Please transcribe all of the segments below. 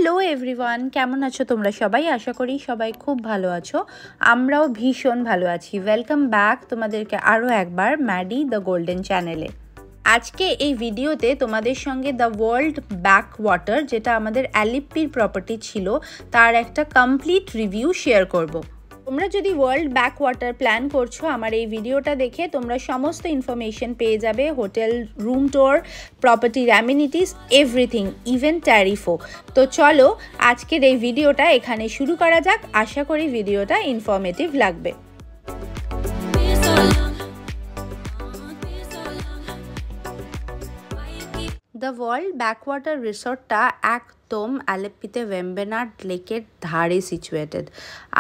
Hello everyone, কেমন আছো তোমরা সবাই? আশা করি সবাই খুব ভালো আছো। আমরাও ভীষণ ভালো আছি। ওয়েলকাম ব্যাক তোমাদেরকে আরও একবার ম্যাডি দ্য গোল্ডেন চ্যানেলে। আজকে এই ভিডিওতে তোমাদের সঙ্গে দ্য ওয়ার্ল্ড ব্যাক ওয়াটার, যেটা আমাদের অ্যালিপ্পির প্রপার্টি ছিল, তার একটা কমপ্লিট রিভিউ শেয়ার করব। তোমরা যদি ওয়ার্ল্ড ব্যাক ওয়াটার প্ল্যান করছো, আমার এই ভিডিওটা দেখে তোমরা সমস্ত ইনফরমেশন পেয়ে যাবে, হোটেল, রুম ট্যুর, প্রপার্টির অ্যামিনিটিস, এভরিথিং, ইভেন ট্যারিফও। তো চলো আজকের এই ভিডিওটা এখানে শুরু করা যাক। আশা করি ভিডিওটা ইনফরমেটিভ লাগবে। দ্য ওয়ার্ল্ড ব্যাকওয়াটার রিসর্টটা একদম আলেপ্পিতে ভেম্বেনাড লেকের ধারে সিচুয়েটেড।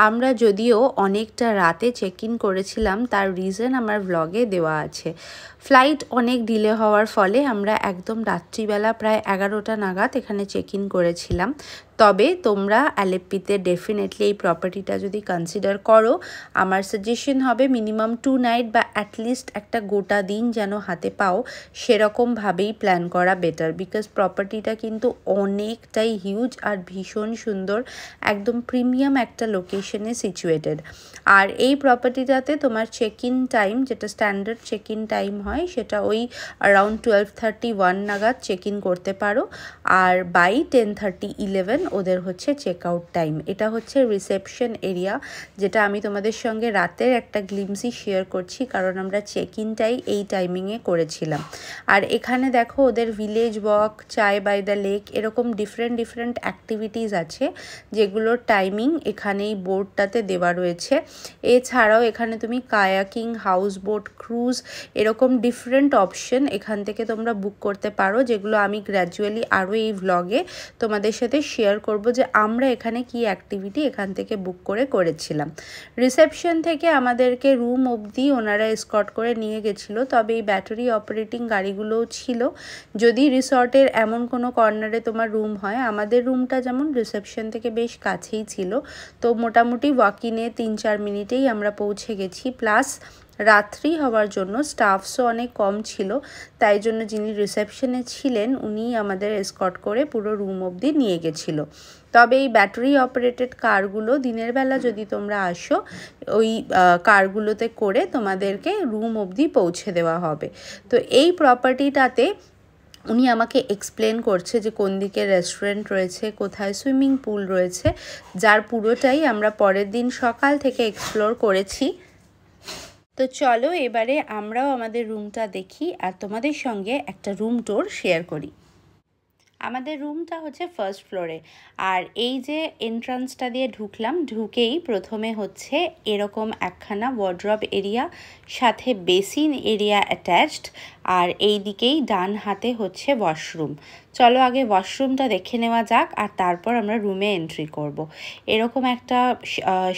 আমরা যদিও অনেকটা রাতে চেক ইন করেছিলাম, তার রিজন আমার ব্লগে দেওয়া আছে। ফ্লাইট অনেক ডিলে হওয়ার ফলে আমরা একদম রাত্রিবেলা প্রায় 11টা নাগাদ এখানে চেক ইন করেছিলাম। তবে তোমরা আলেপ্পিতে ডেফিনেটলি এই প্রপার্টিটা যদি কনসিডার করো, আমার সাজেশন হবে মিনিমাম 2 নাইট বা অ্যাটলিস্ট একটা গোটা দিন যেন হাতে পাও, সেরকমভাবেই প্ল্যান করা বেটার। বিকজ প্রপার্টিটা কিন্তু অনেকটাই হিউজ আর ভীষণ সুন্দর, একদম প্রিমিয়াম একটা লোকেশনে সিচুয়েটেড। আর এই প্রপার্টিটাতে তোমার চেক ইন টাইম, যেটা স্ট্যান্ডার্ড চেক ইন টাইম হয়, সেটা ওই অ্যারাউন্ড 12:31 নাগাদ চেক ইন করতে পারো। আর বাই 10:30-11 ওদের হচ্ছে চেক আউট টাইম। এটা হচ্ছে রিসেপশন এরিয়া, যেটা আমি তোমাদের সঙ্গে রাতের একটা গ্লিমসই শেয়ার করছি, কারণ আমরা চেক ইনটাই এই টাইমিংয়ে করেছিলাম। আর এখানে দেখো ওদের ভিলেজ ওয়াক, চায় বাই দ্য লেক, এরকম ডিফারেন্ট অ্যাক্টিভিটিস আছে, যেগুলোর টাইমিং এখানে এই বোর্ডটাতে দেওয়া রয়েছে। এছাড়াও এখানে তুমি কায়াকিং, হাউস বোট, ক্রুজ, এরকম ডিফারেন্ট অপশন এখান থেকে তোমরা বুক করতে পারো, যেগুলো আমি গ্র্যাজুয়ালি আরও এই ভ্লগে তোমাদের সাথে শেয়ার করব যে আমরা এখানে কি অ্যাক্টিভিটি এখান থেকে বুক করেছিলাম। রিসেপশন থেকে আমাদেরকে রুম অবধি ওনারা এসকর্ট করে নিয়ে গেছিলো। তবে এই ব্যাটারি অপারেটিং গাড়িগুলোও ছিল। যদি রিসর্টের এমন কোনো কর্নারে তোমার রুম হয়, আমাদের রুমটা যেমন রিসেপশন থেকে বেশ কাছেই ছিল, তো মোটামুটি ওয়াকিনে 3-4 মিনিটেই আমরা পৌঁছে গেছি। প্লাস রাত্রি হওয়ার জন্য স্টাফসও অনেক কম ছিল, তাই জন্য যিনি রিসেপশনে ছিলেন উনি আমাদের এসকর্ট করে পুরো রুম অবধি নিয়ে গেছিলো। তবে এই ব্যাটারি অপারেটেড কারগুলো দিনের বেলা যদি তোমরা আসো, ওই কারগুলোতে করে তোমাদেরকে রুম অবধি পৌঁছে দেওয়া হবে। তো এই প্রপার্টিটাতে উনি আমাকে এক্সপ্লেন করছে যে কোন দিকে রেস্টুরেন্ট রয়েছে, কোথায় সুইমিং পুল রয়েছে, যার পুরোটাই আমরা পরের দিন সকাল থেকে এক্সপ্লোর করেছি। তো চলো এবারে আমরাও আমাদের রুমটা দেখি আর তোমাদের সঙ্গে একটা রুম ট্যুর শেয়ার করি। আমাদের রুমটা হচ্ছে ফার্স্ট ফ্লোরে। আর এই যে এন্ট্রান্সটা দিয়ে ঢুকেই প্রথমে হচ্ছে এরকম একখানা ওয়ার্ড্রব এরিয়া, সাথে বেসিন এরিয়া অ্যাটাচড। আর এই দিকেই ডান হাতে হচ্ছে ওয়াশরুম। চলো আগে ওয়াশরুমটা দেখে নেওয়া যাক, আর তারপর আমরা রুমে এন্ট্রি করব। এরকম একটা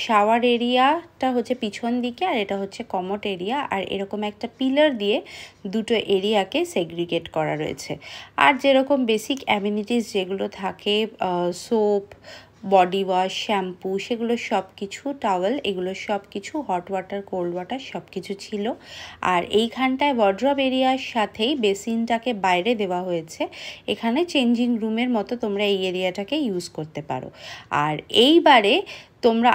শাওয়ার এরিয়াটা হচ্ছে পিছন দিকে, আর এটা হচ্ছে কমোড এরিয়া। আর এরকম একটা পিলার দিয়ে দুটো এরিয়াকে সেগ্রিগেট করা রয়েছে। আর যেরকম বেসিক অ্যামিনিটিস যেগুলো থাকে, সোপ, বডি ওয়াশ, শ্যাম্পু, সেগুলো সব কিছু, টাওয়েল, এগুলো সব কিছু, হট ওয়াটার, কোল্ড ওয়াটার সব কিছু ছিল। আর এইখানটায় ওয়ার্ড্রব এরিয়ার সাথেই বেসিনটাকে বাইরে দেওয়া হয়েছে। এখানে চেঞ্জিং রুমের মতো তোমরা এই এরিয়াটাকে ইউজ করতে পারো। আর এইবারে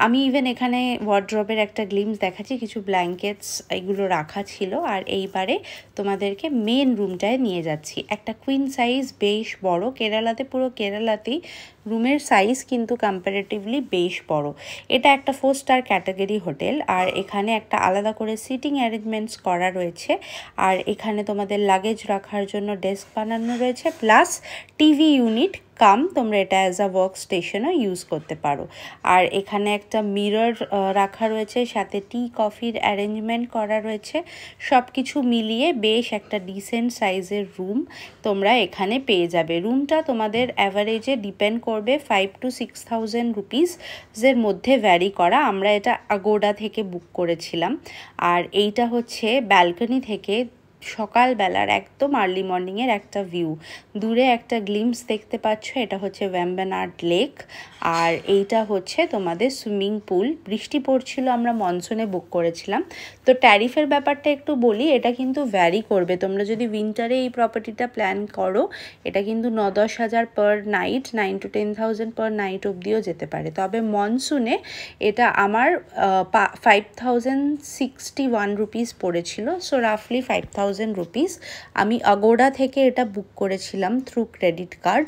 আমি ইভেন এখানে ওয়ার্ড্রবের একটা গ্লিমস দেখাচ্ছি, কিছু ব্ল্যাঙ্কেটস এগুলো রাখা ছিল। আর এইবারে তোমাদেরকে মেন রুমটায় নিয়ে যাচ্ছি। একটা কুইন সাইজ, বেশ বড়। পুরো কেরালাতেই রুমের সাইজ কিন্তু কম্পারেটিভলি বেশ বড়। এটা একটা 4 স্টার ক্যাটাগরি হোটেল। আর এখানে একটা আলাদা করে সিটিং অ্যারেঞ্জমেন্টস করা রয়েছে। আর এখানে তোমাদের লাগেজ রাখার জন্য ডেস্ক বানানো রয়েছে, প্লাস টিভি ইউনিট তোমরা এটা অ্যাজ আ ওয়ার্ক স্টেশনও ইউজ করতে পারো। আর এখানে একটা মিরর রাখা রয়েছে, সাথে টি কফির অ্যারেঞ্জমেন্ট করা রয়েছে। সব কিছু মিলিয়ে বেশ একটা ডিসেন্ট সাইজের রুম তোমরা এখানে পেয়ে যাবে। রুমটা তোমাদের অ্যাভারেজে ডিপেন্ড করবে 5,000 to 6,000 রুপিসের মধ্যে ভ্যারি করা। আমরা এটা আগোডা থেকে বুক করেছিলাম। আর এইটা হচ্ছে ব্যালকনি থেকে সকালবেলার একদম আর্লি মর্নিংয়ের একটা ভিউ। দূরে একটা গ্লিমস দেখতে পাচ্ছ, এটা হচ্ছে ভেম্বেনাড লেক, আর এইটা হচ্ছে তোমাদের সুইমিং পুল। বৃষ্টি পড়ছিল, আমরা মনসুনে বুক করেছিলাম। তো ট্যারিফের ব্যাপারটা একটু বলি, এটা কিন্তু ভ্যারি করবে। তোমরা যদি উইন্টারে এই প্রপার্টিটা প্ল্যান করো, এটা কিন্তু 9-10 হাজার per night, 9 to 10,000 per night অবধিও যেতে পারে। তবে মনসুনে এটা আমার 5,061 রুপিস পড়েছিল, সো রাফলি 5,000 রুপিস। আমি আগোডা থেকে এটা বুক করেছিলাম থ্রু ক্রেডিট কার্ড,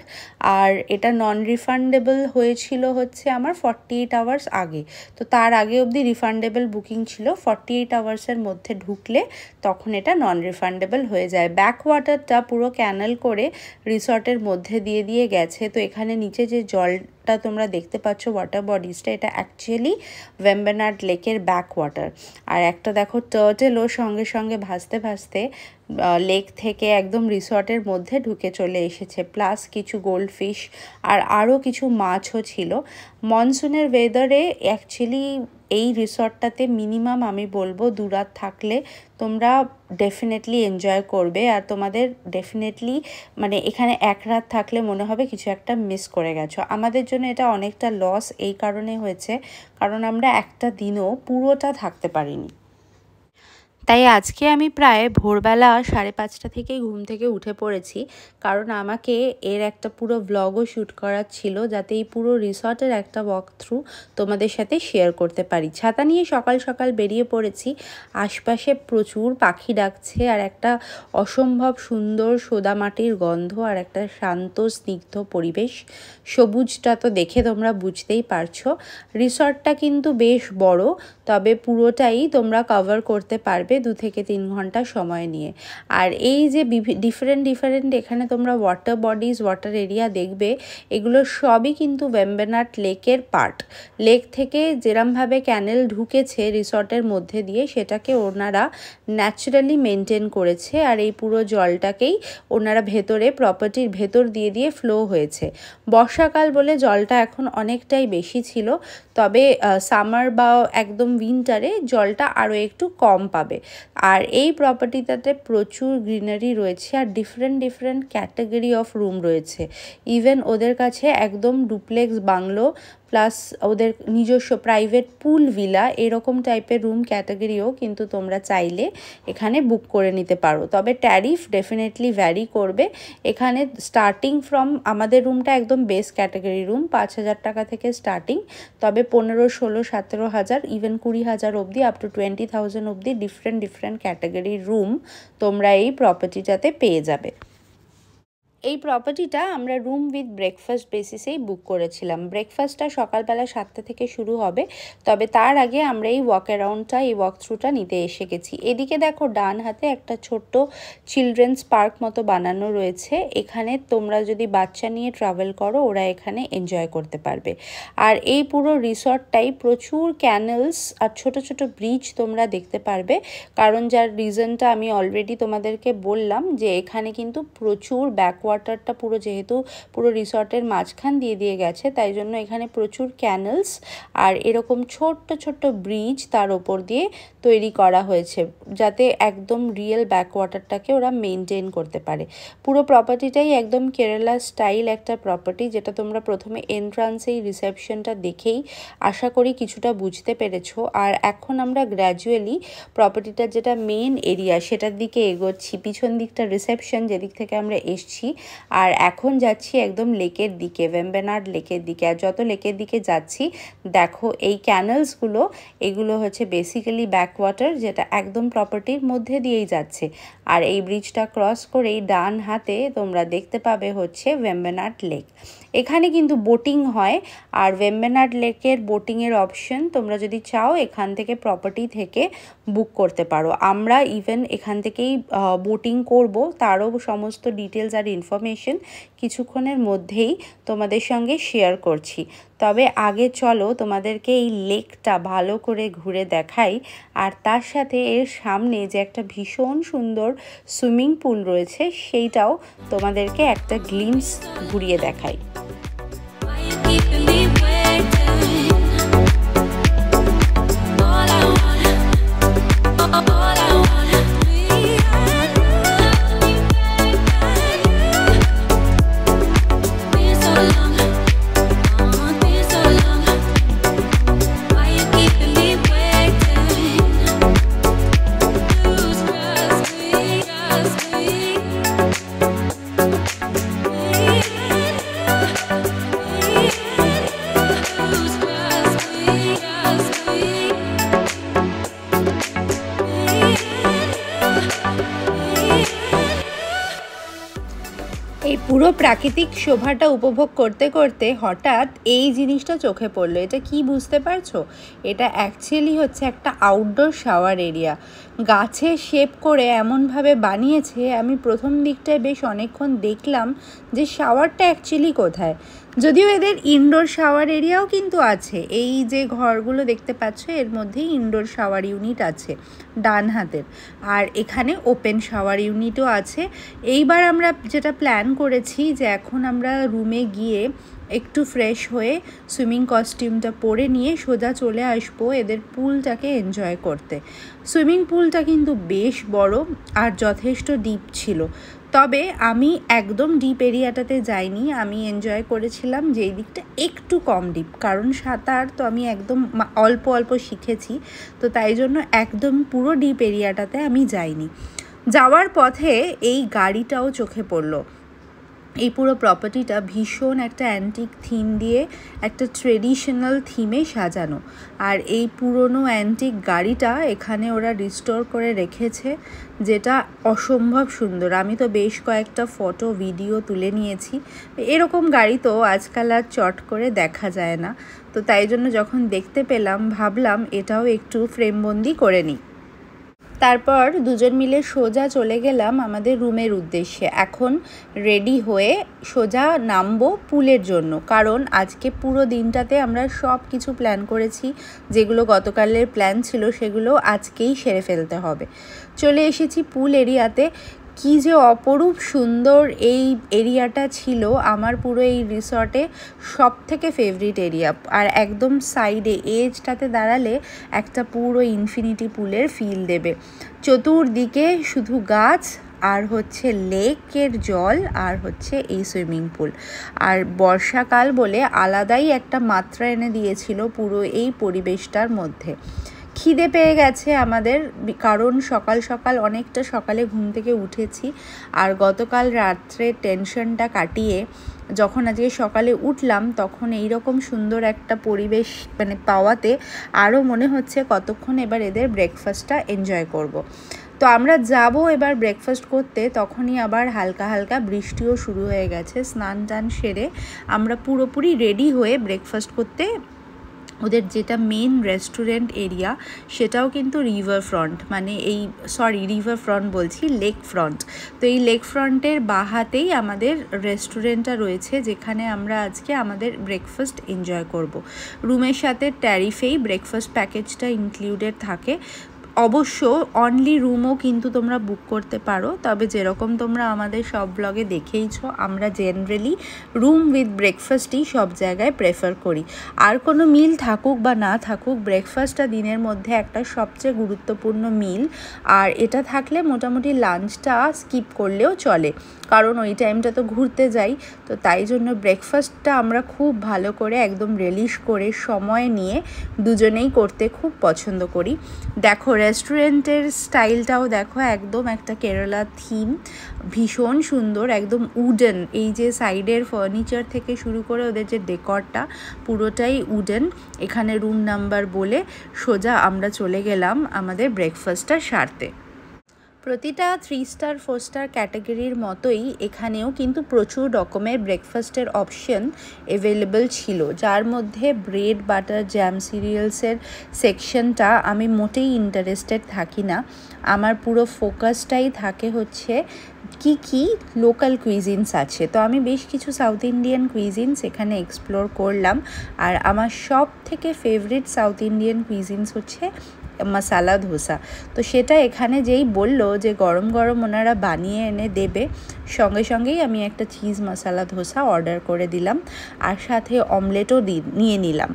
আর এটা নন রিফান্ডেবল হয়েছিল হচ্ছে আমার 48 আওয়ার্স আগে। তো তার আগে অবধি রিফান্ডেবল বুকিং ছিল, 48 আওয়ার্সের মধ্যে ঢুকলে তখন এটা নন রিফান্ডেবল হয়ে যায়। ব্যাক ওয়াটারটা পুরো ক্যানেল করে রিসর্টের মধ্যে দিয়ে গেছে। তো এখানে নিচে যে জলটা তোমরা দেখতে পাচ্ছ, ওয়াটার বডিজটা, এটা অ্যাকচুয়ালি ভেম্বেনাড লেকের ব্যাক ওয়াটার। আর একটা দেখো টার্টেলও সঙ্গে সঙ্গে ভাসতে ভাসতে লেক থেকে একদম রিসর্টের মধ্যে ঢুকে চলে এসেছে, প্লাস কিছু গোল্ডফিশ আর আরও কিছু মাছও ছিল। মনসুনের ওয়েদারে অ্যাকচুয়ালি এই রিসর্টটাতে মিনিমাম আমি বলবো 2 রাত থাকলে তোমরা ডেফিনেটলি এনজয় করবে। আর তোমাদের ডেফিনেটলি মানে এখানে 1 রাত থাকলে মনে হবে কিছু একটা মিস করে গেছো। আমাদের জন্য এটা অনেকটা লস এই কারণে হয়েছে, কারণ আমরা একটা দিনও পুরোটা থাকতে পারিনি। তাই আজকে আমি প্রায় ভোরবেলা 5:30 থেকেই ঘুম থেকে উঠে পড়েছি, কারণ আমাকে এর একটা পুরো ব্লগও শ্যুট করার ছিল, যাতে এই পুরো রিসর্টের একটা ওয়াক থ্রু তোমাদের সাথে শেয়ার করতে পারি। ছাতা নিয়ে সকাল সকাল বেরিয়ে পড়েছি। আশপাশে প্রচুর পাখি ডাকছে, আর একটা অসম্ভব সুন্দর সোদা মাটির গন্ধ, আর একটা শান্ত স্নিগ্ধ পরিবেশ। সবুজটা তো দেখে তোমরা বুঝতেই পারছো। রিসর্টটা কিন্তু বেশ বড়, তবে পুরোটাই তোমরা কভার করতে পারবে 2 থেকে 3 ঘন্টা সময় নিয়ে। আর এই যে ডিফারেন্ট এখানে তোমরা ওয়াটার বডিজ, ওয়াটার এরিয়া দেখবে, এগুলো সবই কিন্তু ভেম্বেনাড লেকের পার্ট। লেক থেকে যেরমভাবে ক্যানেল ঢুকেছে রিসর্টের মধ্যে দিয়ে, সেটাকে ওনারা ন্যাচারালি মেনটেন করেছে, আর এই পুরো জলটাকেই ওনারা ভেতরে প্রপার্টির ভেতর দিয়ে ফ্লো হয়েছে। বর্ষাকাল বলে জলটা এখন অনেকটাই বেশি ছিল, তবে সামার বা একদম উইন্টারে জলটা আরও একটু কম পাবে। আর এই প্রপার্টিটাতে প্রচুর গ্রিনারি রয়েছে, আর ডিফারেন্ট ক্যাটাগরি অফ রুম রয়েছে। ইভেন ওদের কাছে একদম ডুপ্লেক্স বাংলো প্লাস ওদের নিজস্ব প্রাইভেট পুল ভিলা এরকম টাইপের রুম ক্যাটাগরিও কিন্তু তোমরা চাইলে এখানে বুক করে নিতে পারো। তবে ট্যারিফ ডেফিনেটলি ভ্যারি করবে। এখানে স্টার্টিং ফ্রম আমাদের রুমটা একদম বেস ক্যাটাগরি রুম, 5,000 টাকা থেকে স্টার্টিং, তবে 15, 16, 17,000 ইভেন 20,000 অবধি আপ টু 20,000 অবধি ডিফারেন্ট ক্যাটাগরির রুম তোমরা এই প্রপার্টিটাতে পেয়ে যাবে। এই প্রপার্টিটা আমরা রুম উইথ ব্রেকফাস্ট বেসিসেই বুক করেছিলাম। ব্রেকফাস্টটা সকালবেলা 7টা থেকে শুরু হবে, তবে তার আগে আমরা এই ওয়াক অ্যারাউন্ডটা, এই ওয়াক থ্রুটা নিতে এসে গেছি। এদিকে দেখো ডান হাতে একটা ছোট্ট চিলড্রেন্স পার্ক মতো বানানো রয়েছে। এখানে তোমরা যদি বাচ্চা নিয়ে ট্রাভেল করো, ওরা এখানে এনজয় করতে পারবে। আর এই পুরো রিসর্টটাই প্রচুর ক্যানেলস আর ছোট ব্রিজ তোমরা দেখতে পারবে, কারণ যার রিজনটা আমি অলরেডি তোমাদেরকে বললাম, যে এখানে কিন্তু প্রচুর ব্যাকওয়াটারটা যেহেতু পুরো রিসর্টের মাঝখান দিয়ে গেছে, তাই জন্য এখানে প্রচুর ক্যানেলস আর এরকম ছোট্ট ব্রিজ তার ওপর দিয়ে তৈরি করা হয়েছে, যাতে একদম রিয়েল ব্যাকওয়াটারটাকে ওরা মেনটেন করতে পারে। পুরো প্রপার্টিটাই একদম কেরালা স্টাইল একটা প্রপার্টি, যেটা তোমরা প্রথমে এন্ট্রান্সেই রিসেপশনটা দেখেই আশা করি কিছুটা বুঝতে পেরেছো। আর এখন আমরা গ্র্যাজুয়ালি প্রপার্টিটার যেটা মেন এরিয়া সেটার দিকে এগোচ্ছি। পিছন দিকটা রিসেপশন, যেদিক থেকে আমরা এসছি, আর এখন যাচ্ছি একদম লেকের দিকে, ভেম্বেনাড লেকের দিকে। আর যত লেকের দিকে যাচ্ছি দেখো এই ক্যানেলসগুলো, এগুলো হচ্ছে বেসিক্যালি ব্যাকওয়াটার, যেটা একদম প্রপার্টির মধ্যে দিয়েই যাচ্ছে। আর এই ব্রিজটা ক্রস করেই ডান হাতে তোমরা দেখতে পাবে হচ্ছে ভেম্বেনাড লেক। এখানে কিন্তু বোটিং হয়, আর ভেম্বেনাড লেকের বোটিংয়ের অপশন তোমরা যদি চাও এখান থেকে প্রপার্টি থেকে বুক করতে পারো। আমরা ইভেন এখান থেকেই বোটিং করব, তারও সমস্ত ডিটেলস আর ইনফরমেশন কিছুক্ষণের মধ্যেই তোমাদের সঙ্গে শেয়ার করছি। তবে আগে চলো তোমাদেরকে এই লেকটা ভালো করে ঘুরে দেখাই, আর তার সাথে এর সামনে যে একটা ভীষণ সুন্দর সুইমিং পুল রয়েছে সেইটাও তোমাদেরকে একটা গ্লিমস ঘুরিয়ে দেখাই। প্রাকৃতিক শোভাটা উপভোগ করতে করতে হঠাৎ এই জিনিসটা চোখে পড়লো। এটা কি বুঝতে পারছো? এটা অ্যাকচুয়ালি হচ্ছে একটা আউটডোর শাওয়ার এরিয়া। গাছে শেপ করে এমনভাবে বানিয়েছে, আমি প্রথম দিকটায় বেশ অনেকক্ষণ দেখলাম যে শাওয়ারটা অ্যাকচুয়ালি কোথায়। যদিও এদের ইনডোর শাওয়ার এরিয়াও কিন্তু আছে। এই যে ঘরগুলো দেখতে পাচ্ছ এর মধ্যেই ইনডোর শাওয়ার ইউনিট আছে ডান হাতের, আর এখানে ওপেন শাওয়ার ইউনিটও আছে। এইবার আমরা যেটা প্ল্যান করেছি যে এখন আমরা রুমে গিয়ে একটু ফ্রেশ হয়ে সুইমিং কস্টিউমটা পরে নিয়ে সোজা চলে আসবো এদের পুলটাকে এনজয় করতে। সুইমিং পুলটা কিন্তু বেশ বড় আর যথেষ্ট ডিপ ছিল, তবে আমি একদম ডিপ এরিয়াটাতে যাইনি। আমি এনজয় করেছিলাম যেই দিকটা একটু কম ডিপ, কারণ সাঁতার তো আমি একদম অল্প অল্প শিখেছি, তো তাই জন্য একদম পুরো ডিপ এরিয়াটাতে আমি যাইনি। যাওয়ার পথে এই গাড়িটাও চোখে পড়লো। এই পুরো প্রপার্টিটা ভীষণ একটা অ্যান্টিক থিম দিয়ে একটা ট্রেডিশনাল থিমে সাজানো, আর এই পুরনো অ্যান্টিক গাড়িটা এখানে ওরা রিস্টোর করে রেখেছে, যেটা অসম্ভব সুন্দর। আমি তো বেশ কয়েকটা ফটো ভিডিও তুলে নিয়েছি। এরকম গাড়ি তো আজকাল আর চট করে দেখা যায় না, তো তাই জন্য যখন দেখতে পেলাম ভাবলাম এটাও একটু ফ্রেমবন্দি করে নিই। তারপর দুজন মিলে সোজা চলে গেলাম আমাদের রুমের উদ্দেশ্যে। এখন রেডি হয়ে সোজা নামবো পুলের জন্য, কারণ আজকে পুরো দিনটাতে আমরা সব কিছু প্ল্যান করেছি, যেগুলো গতকালের প্ল্যান ছিল সেগুলো আজকেই সেরে ফেলতে হবে। চলে এসেছি পুল এরিয়াতে। কি যে অপরূপ সুন্দর এই এরিয়াটা ছিল, আমার পুরো এই রিসর্টে সব থেকে ফেভারিট এরিয়া। আর একদম সাইডে এজটাতে দাঁড়ালে একটা পুরো ইনফিনিটি পুলের ফিল দেবে। চতুর্দিকে শুধু গাছ আর হচ্ছে লেকের জল আর হচ্ছে এই সুইমিং পুল। আর বর্ষাকাল বলে আলাদাই একটা মাত্রা এনে দিয়েছিল পুরো এই পরিবেশটার মধ্যে। খিদে পেয়ে গেছে আমাদের, কারণ সকাল সকাল অনেকটা সকালে ঘুম থেকে উঠেছি, আর গতকাল রাত্রে টেনশনটা কাটিয়ে যখন আজকে সকালে উঠলাম তখন এই রকম সুন্দর একটা পরিবেশ পাওয়াতে আরও মনে হচ্ছে কতক্ষণ এবার এদের ব্রেকফাস্টটা এনজয় করব। তো আমরা যাব এবার ব্রেকফাস্ট করতে, তখনই আবার হালকা হালকা বৃষ্টিও শুরু হয়ে গেছে। স্নান টান সেরে আমরা পুরোপুরি রেডি হয়ে ব্রেকফাস্ট করতে ওদের যেটা মেন রেস্টুরেন্ট এরিয়া সেটাও কিন্তু রিভার ফ্রন্ট, রিভার ফ্রন্ট বলছি, লেক ফ্রন্ট। তো এই লেক ফ্রন্টের বাহাতেই আমাদের রেস্টুরেন্টটা রয়েছে, যেখানে আমরা আজকে আমাদের ব্রেকফাস্ট এনজয় করব। রুমের সাথে ট্যারিফেই ব্রেকফাস্ট প্যাকেজটা ইনক্লুডেড থাকে। অবশ্য অনলি রুমও কিন্তু তোমরা বুক করতে পারো, তবে যেরকম তোমরা আমাদের সব ব্লগে দেখেইছো আমরা জেনারেলি রুম উইথ ব্রেকফাস্টই সব জায়গায় প্রেফার করি। আর কোনো মিল থাকুক বা না থাকুক, ব্রেকফাস্টটা দিনের মধ্যে একটা সবচেয়ে গুরুত্বপূর্ণ মিল, আর এটা থাকলে মোটামুটি লাঞ্চটা স্কিপ করলেও চলে, কারণ ওই টাইমটা তো ঘুরতে যাই। তো তাই জন্য ব্রেকফাস্টটা আমরা খুব ভালো করে একদম রিলিশ করে সময় নিয়ে দুজনেই করতে খুব পছন্দ করি। দেখো রেস্টুরেন্টের স্টাইলটাও দেখো, একদম একটা কেরালা থিম, ভীষণ সুন্দর, একদম উডেন। এই যে সাইডের ফার্নিচার থেকে শুরু করে ওদের যে ডেকরটা পুরোটাই উডেন। এখানে রুম নাম্বার বলে সোজা আমরা চলে গেলাম আমাদের ব্রেকফাস্টটা সারতে। প্রতিটা 3 স্টার 4 স্টার ক্যাটাগরির মতোই এখানেও কিন্তু প্রচুর রকমের ব্রেকফাস্টের অপশন অ্যাভেলেবল ছিল, যার মধ্যে ব্রেড বাটার জ্যাম সিরিয়ালসের সেকশনটা আমি মোটেই ইন্টারেস্টেড থাকি না। আমার পুরো ফোকাসটাই থাকে হচ্ছে কি লোকাল কুইজিনস আছে। তো আমি বেশ কিছু সাউথ ইন্ডিয়ান কুইজিনস এখানে এক্সপ্লোর করলাম, আর আমার সব থেকে ফেভারিট সাউথ ইন্ডিয়ান কুইজিনস হচ্ছে মশালা ধোসা। তো সেটা এখানে যেই বললো যে গরম গরম ওনারা বানিয়ে এনে দেবে, সঙ্গে সঙ্গেই আমি একটা চিজ মশালা ধোসা অর্ডার করে দিলাম, আর সাথে অমলেটও নিয়ে নিলাম।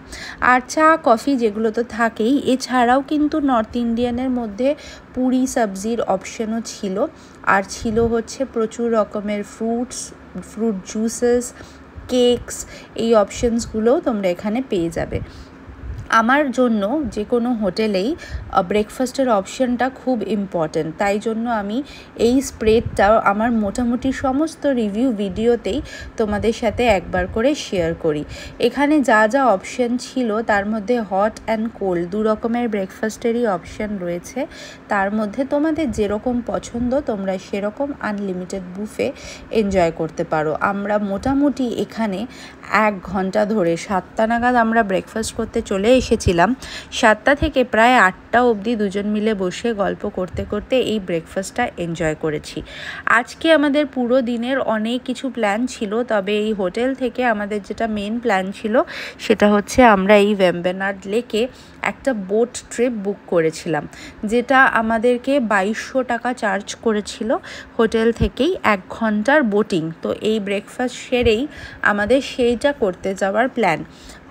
আর চা কফি যেগুলো তো থাকেই, এছাড়াও কিন্তু নর্থ ইন্ডিয়ানের মধ্যে পুরি সবজির অপশনও ছিল, আর ছিল হচ্ছে প্রচুর রকমের ফ্রুট জুসেস, কেকস, এই অপশনসগুলোও তোমরা এখানে পেয়ে যাবে। আমার জন্য যে কোনো হোটেলেই ব্রেকফাস্টের অপশানটা খুব ইম্পর্ট্যান্ট, তাই জন্য আমি এই স্প্রেডটা আমার মোটামুটি সমস্ত রিভিউ ভিডিওতেই তোমাদের সাথে একবার করে শেয়ার করি। এখানে যা যা অপশান ছিল তার মধ্যে হট অ্যান্ড কোল্ড দু রকমের ব্রেকফাস্টেরই অপশান রয়েছে। তার মধ্যে তোমাদের যেরকম পছন্দ তোমরা সেরকম আনলিমিটেড বুফে এনজয় করতে পারো। আমরা মোটামুটি এখানে 1 ঘন্টা ধরে 7টা নাগাদ আমরা ব্রেকফাস্ট করতে চলে এসেছিলাম। 7টা থেকে প্রায় 8টা অবধি দুজন মিলে বসে গল্প করতে করতে এই ব্রেকফাস্টটা এনজয় করেছি। আজকে আমাদের পুরো দিনের অনেক কিছু প্ল্যান ছিল, তবে এই হোটেল থেকে আমাদের যেটা মেন প্ল্যান ছিল সেটা হচ্ছে আমরা এই ভেম্বেনাড লেকে একটা বোট ট্রিপ বুক করেছিলাম, যেটা আমাদেরকে 2200 টাকা চার্জ করেছিল হোটেল থেকেই 1 ঘন্টার বোটিং। তো এই ব্রেকফাস্ট সেরেই আমাদের সেইটা করতে যাওয়ার প্ল্যান।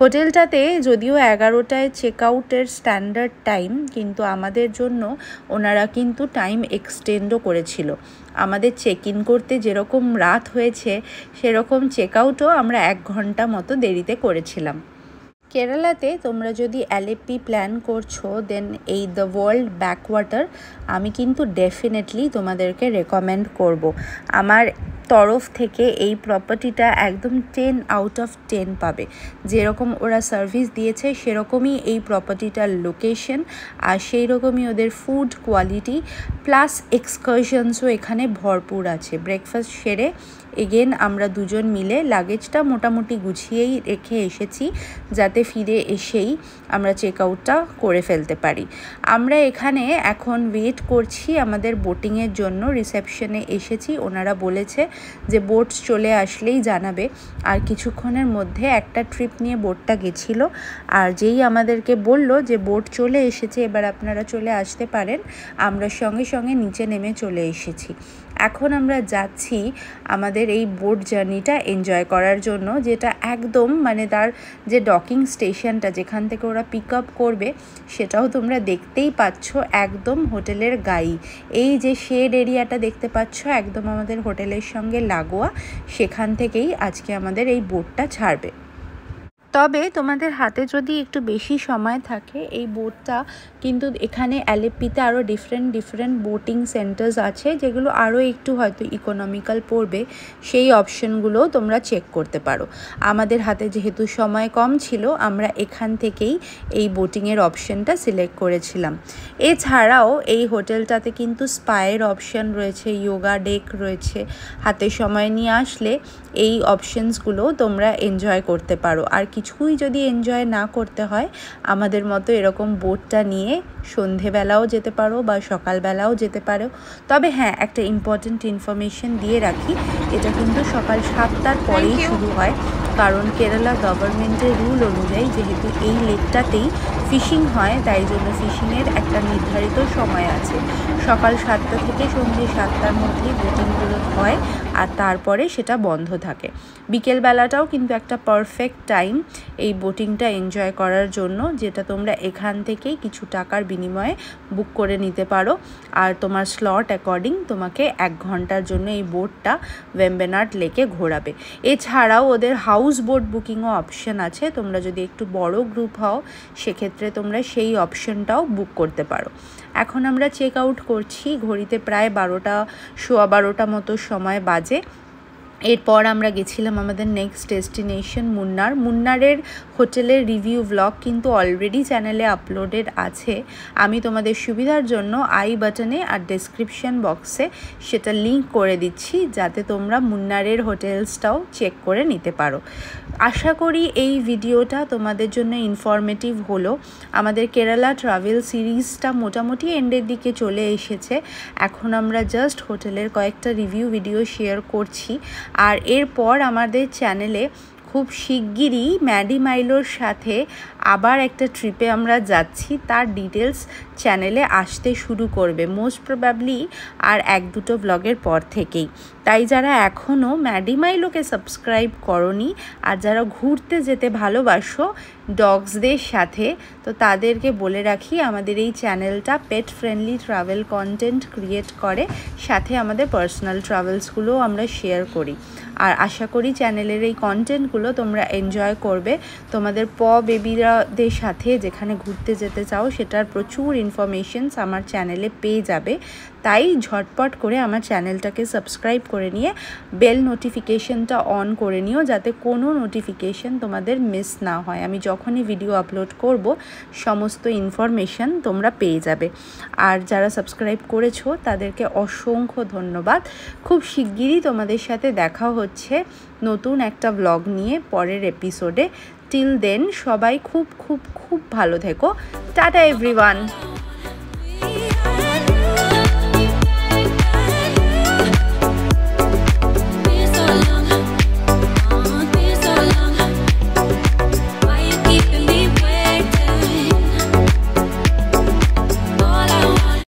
হোটেলটাতে যদিও 11টায় চেক আউটের স্ট্যান্ডার্ড টাইম, কিন্তু আমাদের জন্য ওনারা কিন্তু টাইম এক্সটেন্ডও করেছিল। আমাদের চেক ইন করতে যেরকম রাত হয়েছে সেরকম চেক আউটও আমরা 1 ঘন্টা মতো দেরিতে করেছিলাম। কেরালাতে তোমরা যদি অ্যালেপ্পি প্ল্যান করছো দেন এই দ্য ওয়ার্ল্ড ব্যাকওয়াটার আমি কিন্তু ডেফিনেটলি তোমাদেরকে রেকমেন্ড করব। আমার তরফ থেকে এই প্রপার্টিটা একদম 10 আউট অফ 10 পাবে। যেরকম ওরা সার্ভিস দিয়েছে সেরকমই এই প্রপার্টিটার লোকেশন, আর সেই রকমই ওদের ফুড কোয়ালিটি প্লাস এক্সকারশনসও এখানে ভরপুর আছে। ব্রেকফাস্ট সেরে এগেন আমরা দুজন মিলে লাগেজটা মোটামুটি গুছিয়েই রেখে এসেছি, যাতে ফিরে এসেই আমরা চেক আউটটা করে ফেলতে পারি। আমরা এখানে এখন ওয়েট করছি আমাদের বোটিংয়ের জন্য। রিসেপশনে এসেছি, ওনারা বলেছে যে বোট চলে আসলেই জানাবে। আর কিছুক্ষণের মধ্যে একটা ট্রিপ নিয়ে বোটটা গেছিলো, আর যেই আমাদেরকে বলল যে বোট চলে এসেছে এবার আপনারা চলে আসতে পারেন, আমরা সঙ্গে সঙ্গে নিচে নেমে চলে এসেছি। এখন আমরা যাচ্ছি আমাদের এই বোট জার্নিটা এনজয় করার জন্য, যেটা একদম মানে তার যে ডকিং স্টেশনটা যেখান থেকে ওরা পিক আপ করবে সেটাও তোমরা দেখতেই পাচ্ছ একদম হোটেলের গায়ে। এই যে শেড এরিয়াটা দেখতে পাচ্ছ একদম আমাদের হোটেলের সঙ্গে লাগোয়া, সেখান থেকেই আজকে আমাদের এই বোটটা ছাড়বে। তবে তোমাদের হাতে যদি একটু বেশি সময় থাকে এই বোটটা কিন্তু এখানে অ্যালেপ্পিতে আরও ডিফারেন্ট বোটিং সেন্টার্স আছে যেগুলো আরও একটু হয়তো ইকোনমিক্যাল পড়বে, সেই অপশনগুলোও তোমরা চেক করতে পারো। আমাদের হাতে যেহেতু সময় কম ছিল আমরা এখান থেকেই এই বোটিংয়ের অপশনটা সিলেক্ট করেছিলাম। এছাড়াও এই হোটেলটাতে কিন্তু স্পায়ের অপশন রয়েছে, যোগা ডেক রয়েছে। হাতে সময় নিয়ে আসলে এই অপশনসগুলো তোমরা এনজয় করতে পারো। আর কিছুই যদি এনজয় না করতে হয় আমাদের মতো এরকম বোটটা নিয়ে সন্ধেবেলাও যেতে পারো বা সকালবেলাও যেতে পারো। তবে হ্যাঁ, একটা ইম্পর্টেন্ট ইনফরমেশন দিয়ে রাখি, এটা কিন্তু সকাল 7টার পরেই শুরু হয়, কারণ কেরালা গভর্নমেন্টের রুল অনুযায়ী যেহেতু এই লেকটাতেই ফিশিং হয় তাই জন্য ফিশিংয়ের একটা নির্ধারিত সময় আছে। সকাল 7টা থেকে সন্ধ্যে 7টার মধ্যে বোটিংগুলো হয় আর তারপরে সেটা বন্ধ থাকে। বিকেলবেলাটাও কিন্তু একটা পারফেক্ট টাইম এই বোটিংটা এনজয় করার জন্য, যেটা তোমরা এখান থেকেই কিছু টাকার বিনিময়ে বুক করে নিতে পারো। আর তোমার স্লট অ্যাকর্ডিং তোমাকে 1 ঘন্টার জন্য এই বোটটা ভেম্বেনাড লেকে ঘোরাবে। এছাড়াও ওদের হাউস বোট বুকিংও অপশন আছে, তোমরা যদি একটু বড় গ্রুপ হও সেক্ষেত্রে তোমরা সেই অপশনটাও বুক করতে পারো। এখন আমরা চেক আউট করছি, ঘড়িতে প্রায় 12টা সোয়া 12টা মতো সময় বাজে। এরপর আমরা গেছিলাম আমাদের নেক্সট ডেস্টিনেশন মুন্নার। মুন্নারের হোটেলের রিভিউ ব্লগ কিন্তু অলরেডি চ্যানেলে আপলোডেড আছে। আমি তোমাদের সুবিধার জন্য আই বাটনে আর ডেসক্রিপশন বক্সে সেটা লিঙ্ক করে দিচ্ছি, যাতে তোমরা মুন্নারের হোটেলসটাও চেক করে নিতে পারো। আশা করি এই ভিডিওটা তোমাদের জন্য ইনফরমেটিভ হলো। আমাদের কেরালা ট্রাভেল সিরিজটা মোটামুটি এন্ডের দিকে চলে এসেছে। এখন আমরা জাস্ট হোটেলের কয়েকটা রিভিউ ভিডিও শেয়ার করছি। আর এরপর আমাদের চ্যানেলে খুব শিগগিরই ম্যাডি মাইলোর সাথে আবার একটা ট্রিপে আমরা যাচ্ছি, তার ডিটেলস চ্যানেলে আসতে শুরু করবে মোস্ট প্রবাবলি আর 1-2 ব্লগের পর থেকেই। তাই যারা এখনও ম্যাডি মাইলোকে সাবস্ক্রাইব করনি আর যারা ঘুরতে যেতে ভালোবাসো ডগসদের সাথে, তো তাদেরকে বলে রাখি আমাদের এই চ্যানেলটা pet friendly travel content create করে, সাথে আমাদের পার্সোনাল ট্রাভেলসগুলোও আমরা শেয়ার করি। আর আশা করি চ্যানেলের এই কন্টেন্টগুলো তোমরা এনজয় করবে। তোমাদের বেবিরা বন্ধুরাদের সাথে যেখানে ঘুরতে যেতে চাও সেটার প্রচুর ইনফরমেশনস আমার চ্যানেলে পেয়ে যাবে। তাই ঝটপট করে আমার চ্যানেলটাকে সাবস্ক্রাইব করে নিয়ে বেল নোটিফিকেশনটা অন করে নিও, যাতে কোনো নোটিফিকেশন তোমাদের মিস না হয়। আমি যখনই ভিডিও আপলোড করব সমস্ত ইনফরমেশন তোমরা পেয়ে যাবে। আর যারা সাবস্ক্রাইব করেছো তাদেরকে অসংখ্য ধন্যবাদ। খুব শিগগিরই তোমাদের সাথে দেখা হচ্ছে নতুন একটা ব্লগ নিয়ে পরের এপিসোডে। টিল দেন সবাই খুব খুব খুব ভালো থেকো। Tata everyone.